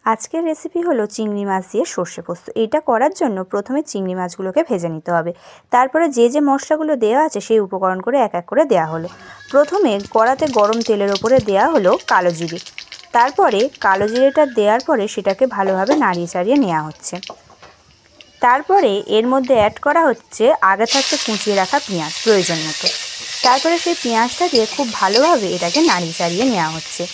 আজকের রেসিপি হলো চিংড়ি মাছ দিয়ে সর্ষে পোস্ত। এটা করার জন্য প্রথমে চিংড়ি মাছগুলোকে ভেজে নিতে হবে। তারপরে যে মশলাগুলো দেওয়া আছে সেই উপকরণ করে এক এক করে দেওয়া হলো। প্রথমে কড়াতে গরম তেলের ওপরে দেওয়া হলো কালো জিরে। তারপরে কালো জিরেটা দেওয়ার পরে সেটাকে ভালোভাবে নাড়িয়ে চাড়িয়ে নেওয়া হচ্ছে। তারপরে এর মধ্যে অ্যাড করা হচ্ছে আগে থাকতে কুচিয়ে রাখা পেঁয়াজ প্রয়োজন মতো। তারপরে সেই পেঁয়াজটা দিয়ে খুব ভালোভাবে এটাকে নাড়িয়ে চাড়িয়ে নেওয়া হচ্ছে।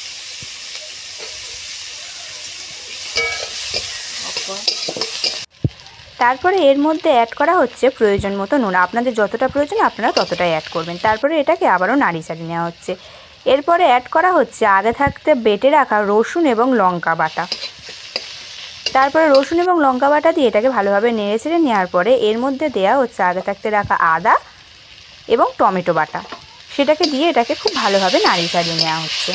তারপরে এর মধ্যে অ্যাড করা হচ্ছে প্রয়োজন মতো নুন। আপনাদের যতটা প্রয়োজন আপনারা ততটাই অ্যাড করবেন। তারপরে এটাকে আবারও নাড়িয়ে চাড়িয়ে নেওয়া হচ্ছে। এরপরে অ্যাড করা হচ্ছে আগে থাকতে বেটে রাখা রসুন এবং লঙ্কা বাটা। তারপরে রসুন এবং লঙ্কা বাটা দিয়ে এটাকে ভালোভাবে নেড়ে চেড়ে নেওয়ার পরে এর মধ্যে দেওয়া হচ্ছে আগে থাকতে রাখা আদা এবং টমেটো বাটা। সেটাকে দিয়ে এটাকে খুব ভালোভাবে নাড়িয়ে চাড়িয়ে নেওয়া হচ্ছে।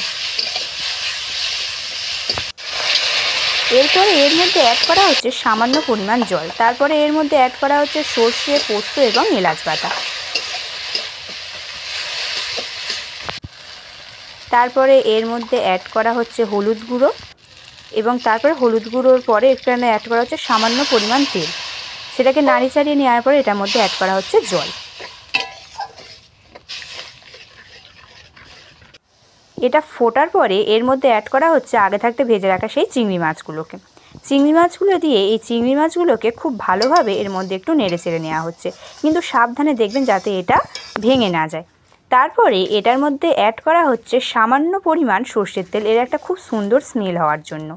এরপরে এর মধ্যে অ্যাড করা হচ্ছে সামান্য পরিমাণ জল। তারপরে এর মধ্যে অ্যাড করা হচ্ছে সর্ষে, পোস্ত এবং এলাচ বাটা। তারপরে এর মধ্যে অ্যাড করা হচ্ছে হলুদ গুঁড়ো এবং তারপরে হলুদ গুঁড়োর পরে এখানে অ্যাড করা হচ্ছে সামান্য পরিমাণ তেল। সেটাকে নাড়িয়ে চাড়িয়ে নেওয়ার পরে এটার মধ্যে অ্যাড করা হচ্ছে জল। এটা ফোটার পরে এর মধ্যে অ্যাড করা হচ্ছে আগে থাকতে ভেজে রাখা সেই চিংড়ি মাছগুলোকে। চিংড়ি মাছগুলো দিয়ে এই চিংড়ি মাছগুলোকে খুব ভালোভাবে এর মধ্যে একটু নেড়ে চেড়ে নেওয়া হচ্ছে, কিন্তু সাবধানে দেখবেন যাতে এটা ভেঙে না যায়। তারপরে এটার মধ্যে অ্যাড করা হচ্ছে সামান্য পরিমাণ সর্ষের তেল, এর একটা খুব সুন্দর স্মেল হওয়ার জন্য।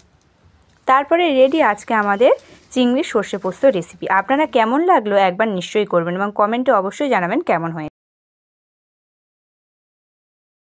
তারপরে রেডি আজকে আমাদের চিংড়ির সর্ষে পোস্ত রেসিপি। আপনারা কেমন লাগলো একবার নিশ্চয়ই করবেন এবং কমেন্টে অবশ্যই জানাবেন কেমন হয়েছে।